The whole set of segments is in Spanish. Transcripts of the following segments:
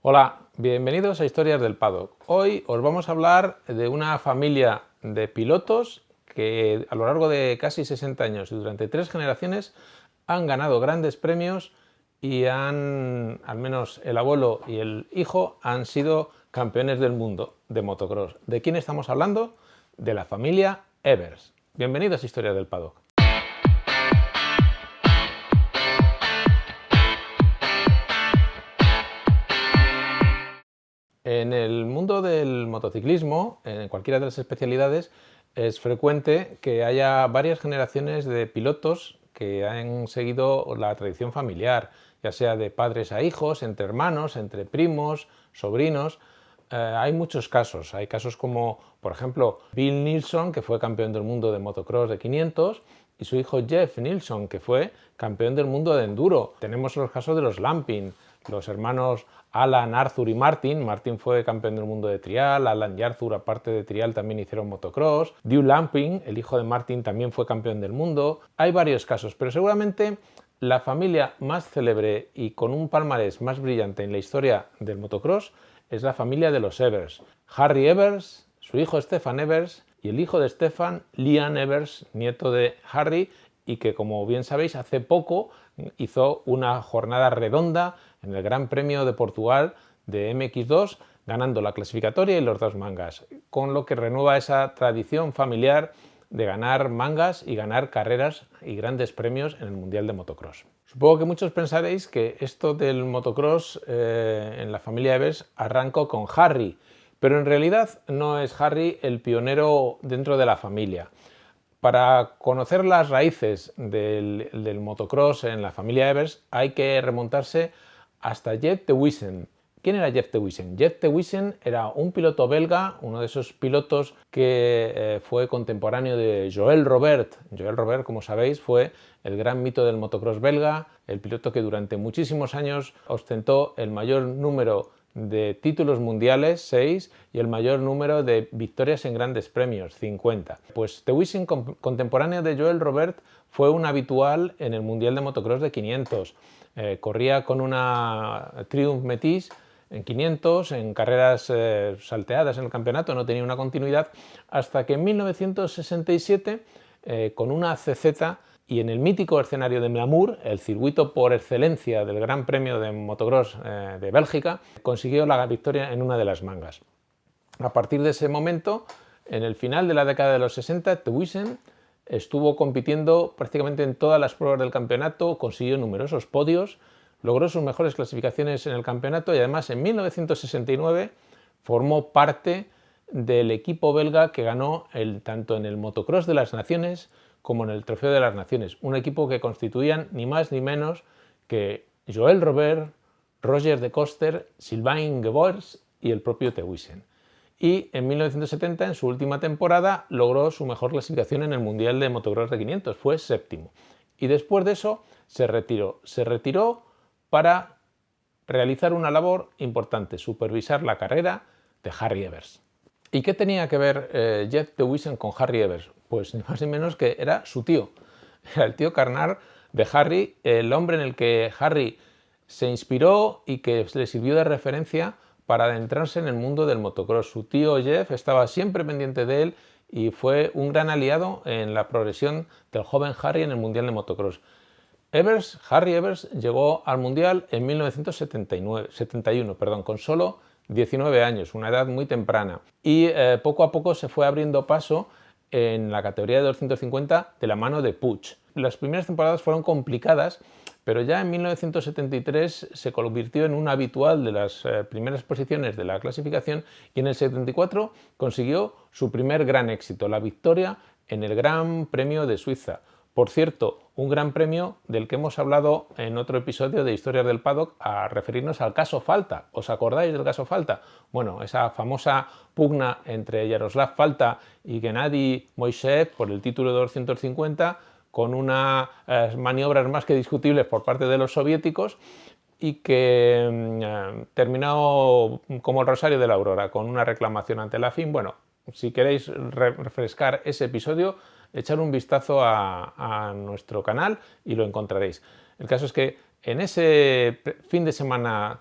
Hola, bienvenidos a Historias del Paddock. Hoy os vamos a hablar de una familia de pilotos que a lo largo de casi 60 años y durante 3 generaciones han ganado grandes premios y al menos el abuelo y el hijo, han sido campeones del mundo de motocross. ¿De quién estamos hablando? De la familia Evers. Bienvenidos a Historias del Paddock. En el mundo del motociclismo, en cualquiera de las especialidades, es frecuente que haya varias generaciones de pilotos que han seguido la tradición familiar, ya sea de padres a hijos, entre hermanos, entre primos, sobrinos. Hay muchos casos. Hay casos como, por ejemplo, Bill Nilsson, que fue campeón del mundo de motocross de 500, y su hijo Jeff Nilsson, que fue campeón del mundo de enduro. Tenemos los casos de los Lamping, los hermanos Alan, Arthur y Martin. Martin fue campeón del mundo de trial, Alan y Arthur, aparte de trial, también hicieron motocross. Drew Lamping, el hijo de Martin, también fue campeón del mundo. Hay varios casos, pero seguramente la familia más célebre y con un palmarés más brillante en la historia del motocross es la familia de los Evers. Harry Evers, su hijo Stefan Evers y el hijo de Stefan, Liam Evers, nieto de Harry, y que, como bien sabéis, hace poco hizo una jornada redonda en el Gran Premio de Portugal de MX2, ganando la clasificatoria y los 2 mangas, con lo que renueva esa tradición familiar de ganar mangas y ganar carreras y grandes premios en el Mundial de Motocross. Supongo que muchos pensaréis que esto del motocross en la familia Evers arrancó con Harry, pero en realidad no es Harry el pionero dentro de la familia. Para conocer las raíces del motocross en la familia Evers hay que remontarse hasta Jeff de Wiessen. ¿Quién era Jeff de Wiessen? Jeff de Wiessen era un piloto belga, uno de esos pilotos que fue contemporáneo de Joël Robert. Joël Robert, como sabéis, fue el gran mito del motocross belga, el piloto que durante muchísimos años ostentó el mayor número de títulos mundiales, 6, y el mayor número de victorias en grandes premios, 50. Pues de Wiessen, contemporáneo de Joël Robert, fue un habitual en el Mundial de Motocross de 500. Corría con una Triumph Métis en 500, en carreras salteadas en el campeonato, no tenía una continuidad, hasta que en 1967, con una CZ y en el mítico escenario de Namur, el circuito por excelencia del Gran Premio de Motocross de Bélgica, consiguió la victoria en una de las mangas. A partir de ese momento, en el final de la década de los 60, de Wiessen estuvo compitiendo prácticamente en todas las pruebas del campeonato, consiguió numerosos podios, logró sus mejores clasificaciones en el campeonato y además en 1969 formó parte del equipo belga que ganó tanto en el Motocross de las Naciones como en el Trofeo de las Naciones, un equipo que constituían ni más ni menos que Joël Robert, Roger de Coster, Sylvain Gebors y el propio de Wiessen. Y en 1970, en su última temporada, logró su mejor clasificación en el Mundial de Motocross de 500, fue séptimo. Y después de eso se retiró para realizar una labor importante, supervisar la carrera de Harry Evers. ¿Y qué tenía que ver Jeff de Wiessen con Harry Evers? Pues ni más ni menos que era su tío, era el tío carnal de Harry, el hombre en el que Harry se inspiró y que le sirvió de referencia para adentrarse en el mundo del motocross. Su tío Jeff estaba siempre pendiente de él y fue un gran aliado en la progresión del joven Harry en el Mundial de Motocross. Harry Evers llegó al Mundial en 1971, con solo 19 años, una edad muy temprana, y poco a poco se fue abriendo paso en la categoría de 250 de la mano de Puig. Las primeras temporadas fueron complicadas, pero ya en 1973 se convirtió en un habitual de las primeras posiciones de la clasificación y en el 74 consiguió su primer gran éxito, la victoria en el Gran Premio de Suiza. Por cierto, un gran premio del que hemos hablado en otro episodio de Historias del Paddock a referirnos al caso Falta. ¿Os acordáis del caso Falta? Bueno, esa famosa pugna entre Yaroslav Falta y Gennady Moiseev por el título de 250, con unas maniobras más que discutibles por parte de los soviéticos y que terminó como el Rosario de la Aurora, con una reclamación ante la FIM. Bueno, si queréis refrescar ese episodio, echar un vistazo a nuestro canal y lo encontraréis. El caso es que en ese fin de semana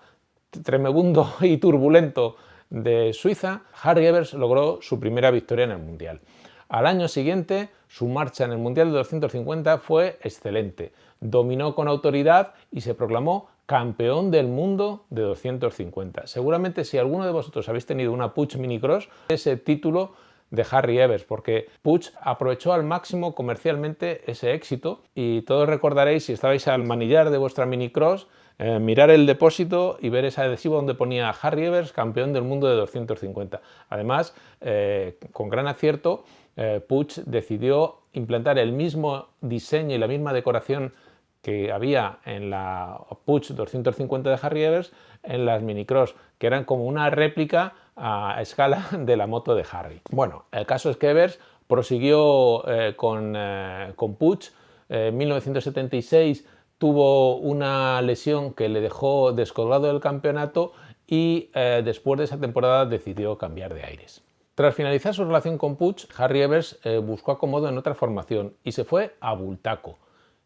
tremebundo y turbulento de Suiza, Harry Evers logró su primera victoria en el Mundial. Al año siguiente, su marcha en el Mundial de 250 fue excelente. Dominó con autoridad y se proclamó campeón del mundo de 250. Seguramente si alguno de vosotros habéis tenido una Puig Minicross, ese título de Harry Evers, porque Puig aprovechó al máximo comercialmente ese éxito y todos recordaréis, si estabais al manillar de vuestra Minicross, mirar el depósito y ver ese adhesivo donde ponía Harry Evers, campeón del mundo de 250. Además, con gran acierto, Puig decidió implantar el mismo diseño y la misma decoración que había en la Puig 250 de Harry Evers en las Minicross, que eran como una réplica a escala de la moto de Harry. Bueno, el caso es que Evers prosiguió con Puig. En 1976 tuvo una lesión que le dejó descolgado del campeonato y después de esa temporada decidió cambiar de aires. Tras finalizar su relación con Puig, Harry Evers buscó acomodo en otra formación y se fue a Bultaco.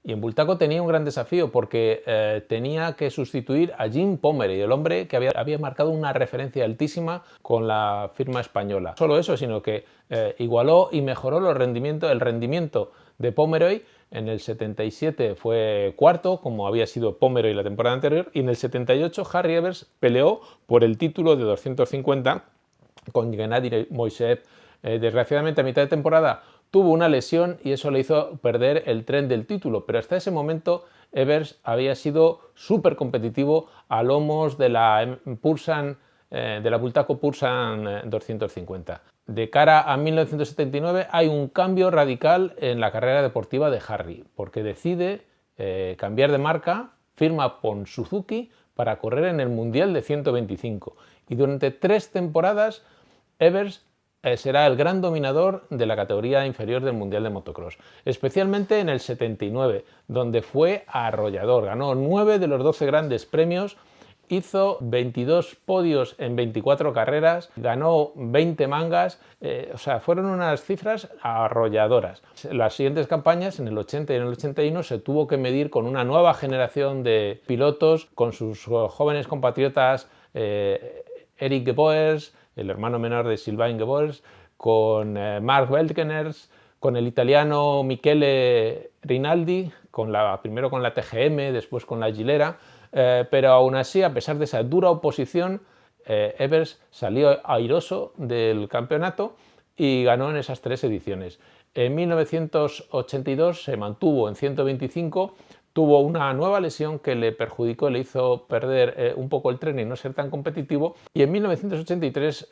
Y en Bultaco tenía un gran desafío porque tenía que sustituir a Jim Pomeroy, el hombre que había marcado una referencia altísima con la firma española. No solo eso, sino que igualó y mejoró el rendimiento de Pomeroy. En el 77 fue cuarto, como había sido Pomeroy la temporada anterior, y en el 78 Harry Evers peleó por el título de 250 con Gennady Moiseev. Desgraciadamente a mitad de temporada tuvo una lesión y eso le hizo perder el tren del título, pero hasta ese momento Evers había sido súper competitivo a lomos de la Bultaco Pulsan 250. De cara a 1979 hay un cambio radical en la carrera deportiva de Harry, porque decide cambiar de marca, firma con Suzuki para correr en el Mundial de 125 y durante 3 temporadas Evers será el gran dominador de la categoría inferior del Mundial de Motocross, especialmente en el 79, donde fue arrollador. Ganó 9 de los 12 grandes premios, hizo 22 podios en 24 carreras, ganó 20 mangas, o sea, fueron unas cifras arrolladoras. Las siguientes campañas, en el 80 y en el 81, se tuvo que medir con una nueva generación de pilotos, con sus jóvenes compatriotas Eric Geboers, el hermano menor de Sylvain Geboers, con Mark Weltgeners, con el italiano Michele Rinaldi, primero con la TGM, después con la Gilera, pero aún así, a pesar de esa dura oposición, Evers salió airoso del campeonato y ganó en esas 3 ediciones. En 1982 se mantuvo en 125, tuvo una nueva lesión que le perjudicó, le hizo perder un poco el tren y no ser tan competitivo. Y en 1983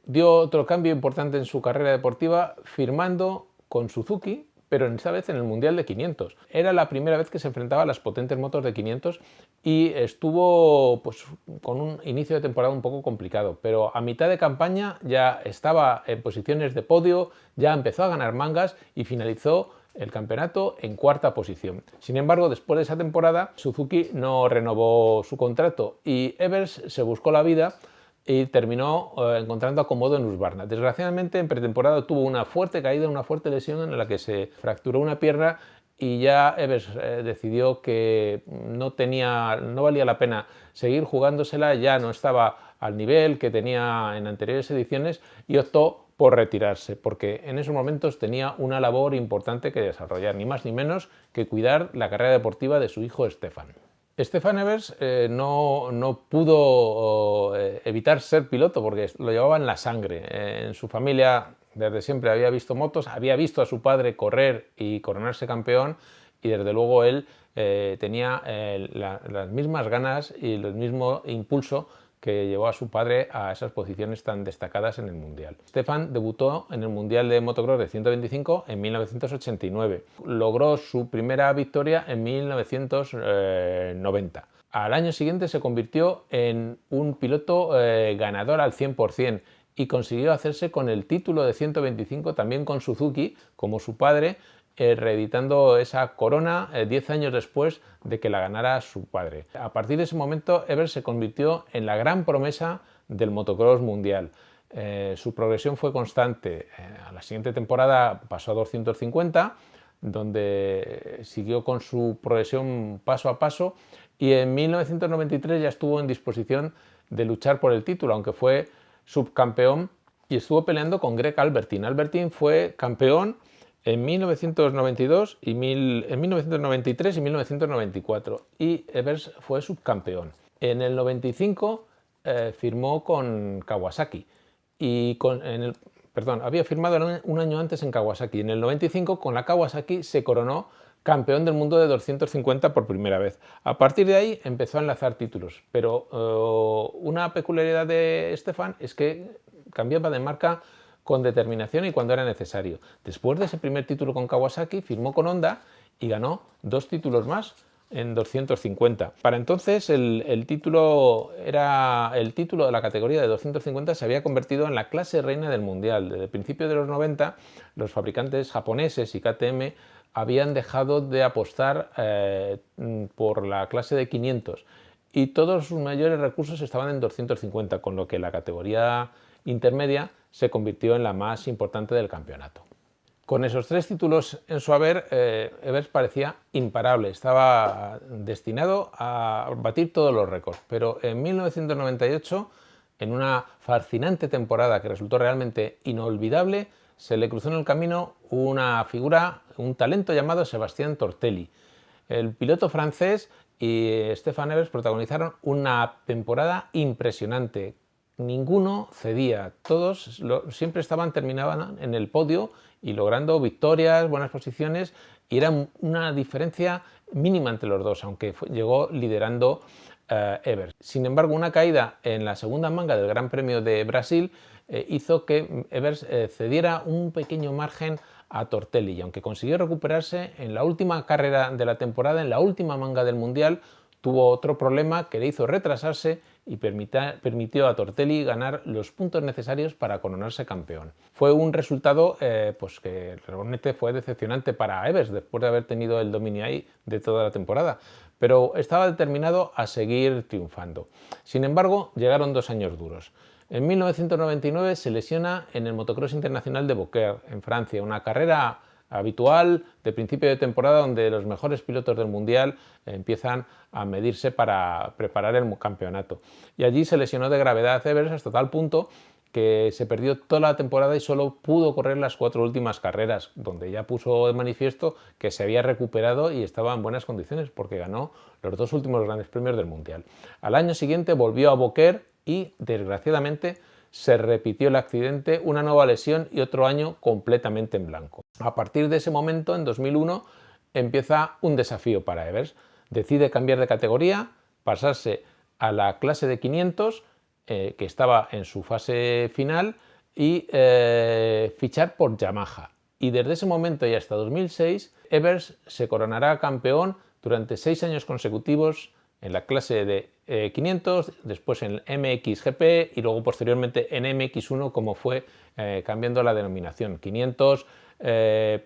dio otro cambio importante en su carrera deportiva, firmando con Suzuki, pero esta vez en el Mundial de 500. Era la primera vez que se enfrentaba a las potentes motos de 500 y estuvo pues, con un inicio de temporada un poco complicado, pero a mitad de campaña ya estaba en posiciones de podio, ya empezó a ganar mangas y finalizó el campeonato en 4ª posición. Sin embargo, después de esa temporada, Suzuki no renovó su contrato y Evers se buscó la vida y terminó encontrando acomodo en Husqvarna. Desgraciadamente, en pretemporada tuvo una fuerte caída, una fuerte lesión en la que se fracturó una pierna y ya Evers decidió que no valía la pena seguir jugándosela, ya no estaba al nivel que tenía en anteriores ediciones y optó por retirarse, porque en esos momentos tenía una labor importante que desarrollar, ni más ni menos que cuidar la carrera deportiva de su hijo Stefan. Stefan Evers no pudo evitar ser piloto porque lo llevaba en la sangre. En su familia desde siempre había visto motos, había visto a su padre correr y coronarse campeón y desde luego él tenía las mismas ganas y el mismo impulso que llevó a su padre a esas posiciones tan destacadas en el Mundial. Stefan debutó en el Mundial de Motocross de 125 en 1989. Logró su primera victoria en 1990. Al año siguiente se convirtió en un piloto ganador al 100% y consiguió hacerse con el título de 125 también con Suzuki, como su padre, reeditando esa corona 10 años después de que la ganara su padre. A partir de ese momento, Evers se convirtió en la gran promesa del motocross mundial. Su progresión fue constante. A la siguiente temporada pasó a 250, donde siguió con su progresión paso a paso y en 1993 ya estuvo en disposición de luchar por el título, aunque fue subcampeón y estuvo peleando con Greg Albertine. Albertine fue campeón en 1992 y en 1993 y 1994 y Evers fue subcampeón. En el 95 firmó con Kawasaki y había firmado un año antes en Kawasaki. En el 95 con la Kawasaki se coronó campeón del mundo de 250 por primera vez. A partir de ahí empezó a enlazar títulos, pero una peculiaridad de Stefan es que cambiaba de marca con determinación y cuando era necesario. Después de ese primer título con Kawasaki, firmó con Honda y ganó 2 títulos más en 250. Para entonces el título de la categoría de 250 se había convertido en la clase reina del mundial. Desde el principio de los 90, los fabricantes japoneses y KTM habían dejado de apostar por la clase de 500 y todos sus mayores recursos estaban en 250, con lo que la categoría intermedia se convirtió en la más importante del campeonato. Con esos 3 títulos en su haber, Evers parecía imparable, estaba destinado a batir todos los récords, pero en 1998, en una fascinante temporada que resultó realmente inolvidable, se le cruzó en el camino una figura, un talento llamado Sébastien Tortelli. El piloto francés y Stefan Evers protagonizaron una temporada impresionante. Ninguno cedía, todos siempre terminaban en el podio y logrando victorias, buenas posiciones, y era una diferencia mínima entre los dos, aunque llegó liderando Evers. Sin embargo, una caída en la segunda manga del Gran Premio de Brasil hizo que Evers cediera un pequeño margen a Tortelli, y aunque consiguió recuperarse en la última carrera de la temporada, en la última manga del Mundial, tuvo otro problema que le hizo retrasarse y permitió a Tortelli ganar los puntos necesarios para coronarse campeón. Fue un resultado que realmente fue decepcionante para Evers después de haber tenido el dominio ahí de toda la temporada, pero estaba determinado a seguir triunfando. Sin embargo, llegaron 2 años duros. En 1999 se lesiona en el Motocross Internacional de Beaucaire, en Francia, una carrera habitual de principio de temporada donde los mejores pilotos del mundial empiezan a medirse para preparar el campeonato. Y allí se lesionó de gravedad Evers hasta tal punto que se perdió toda la temporada y solo pudo correr las 4 últimas carreras, donde ya puso de manifiesto que se había recuperado y estaba en buenas condiciones porque ganó los 2 últimos grandes premios del mundial. Al año siguiente volvió a Beaucaire y desgraciadamente se repitió el accidente, una nueva lesión y otro año completamente en blanco. A partir de ese momento, en 2001, empieza un desafío para Evers. Decide cambiar de categoría, pasarse a la clase de 500, que estaba en su fase final, y fichar por Yamaha. Y desde ese momento y hasta 2006, Evers se coronará campeón durante 6 años consecutivos en la clase de 500, después en el MXGP y luego posteriormente en MX1, como fue cambiando la denominación. 500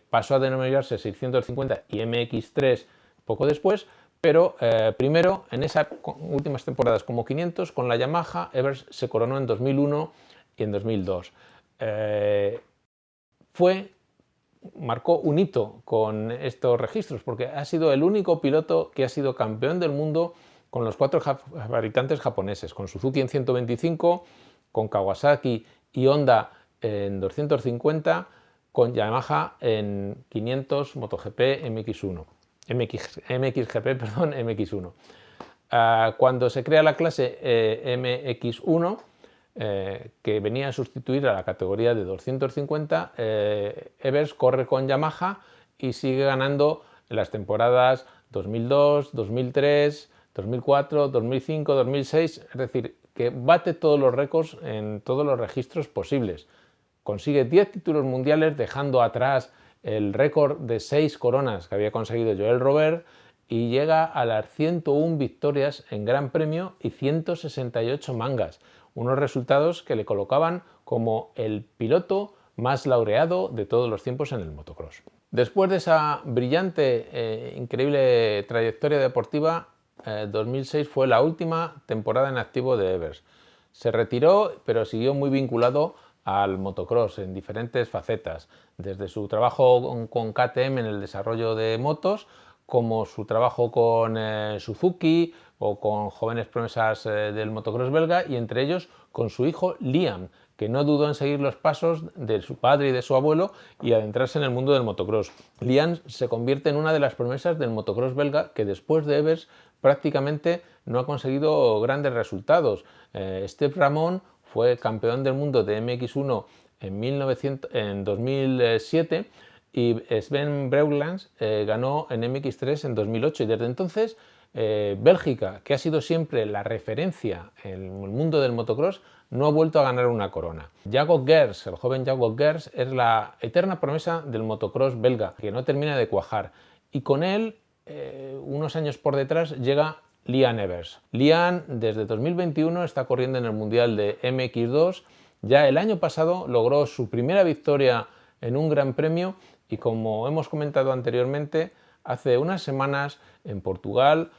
pasó a denominarse 650 y MX3 poco después, pero primero en esas últimas temporadas como 500 con la Yamaha, Evers se coronó en 2001 y en 2002. Marcó un hito con estos registros porque ha sido el único piloto que ha sido campeón del mundo con los 4 fabricantes japoneses, con Suzuki en 125, con Kawasaki y Honda en 250, con Yamaha en 500, MotoGP, MXGP. Cuando se crea la clase MX1, que venía a sustituir a la categoría de 250, Evers corre con Yamaha y sigue ganando en las temporadas 2002, 2003, 2004, 2005, 2006, es decir, que bate todos los récords en todos los registros posibles. Consigue 10 títulos mundiales, dejando atrás el récord de 6 coronas que había conseguido Joel Robert, y llega a las 101 victorias en Gran Premio y 168 mangas, unos resultados que le colocaban como el piloto más laureado de todos los tiempos en el motocross. Después de esa brillante, increíble trayectoria deportiva, 2006 fue la última temporada en activo de Evers. Se retiró, pero siguió muy vinculado al motocross en diferentes facetas, desde su trabajo con KTM en el desarrollo de motos, como su trabajo con Suzuki o con jóvenes promesas del motocross belga, y entre ellos con su hijo Liam, que no dudó en seguir los pasos de su padre y de su abuelo y adentrarse en el mundo del motocross. Liam se convierte en una de las promesas del motocross belga, que después de Evers prácticamente no ha conseguido grandes resultados. Step Ramon fue campeón del mundo de MX1 en 2007 y Sven Breuglands ganó en MX3 en 2008, y desde entonces Bélgica, que ha sido siempre la referencia en el mundo del motocross, no ha vuelto a ganar una corona. Jakob Gers, el joven Jakob Gers, es la eterna promesa del motocross belga, que no termina de cuajar, y con él, unos años por detrás, llega Liam Evers. Liam desde 2021 está corriendo en el Mundial de MX2. Ya el año pasado logró su primera victoria en un Gran Premio, y como hemos comentado anteriormente, hace unas semanas en Portugal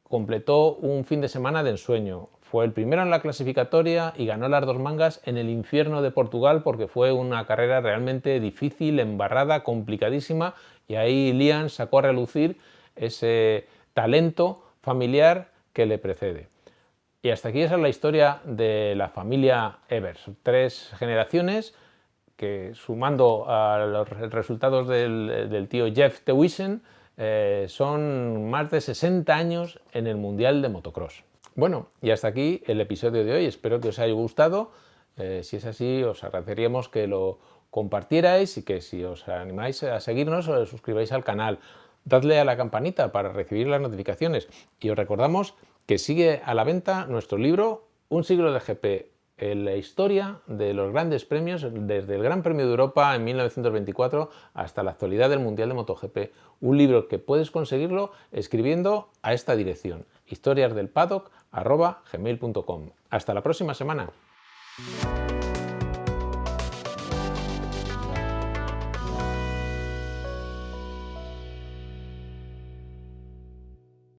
completó un fin de semana de ensueño. Fue el primero en la clasificatoria y ganó las dos mangas en el infierno de Portugal, porque fue una carrera realmente difícil, embarrada, complicadísima, y ahí Liam sacó a relucir ese talento familiar que le precede. Y hasta aquí esa es la historia de la familia Evers. 3 generaciones que, sumando a los resultados del tío Jeff Tewissen, son más de 60 años en el Mundial de Motocross. Bueno, y hasta aquí el episodio de hoy. Espero que os haya gustado. Si es así, os agradeceríamos que lo compartierais, y que si os animáis a seguirnos, os suscribáis al canal. Dadle a la campanita para recibir las notificaciones, y os recordamos que sigue a la venta nuestro libro Un siglo de GP, la historia de los grandes premios desde el Gran Premio de Europa en 1924 hasta la actualidad del Mundial de MotoGP. Un libro que puedes conseguirlo escribiendo a esta dirección: historiasdelpaddock@gmail.com. Hasta la próxima semana.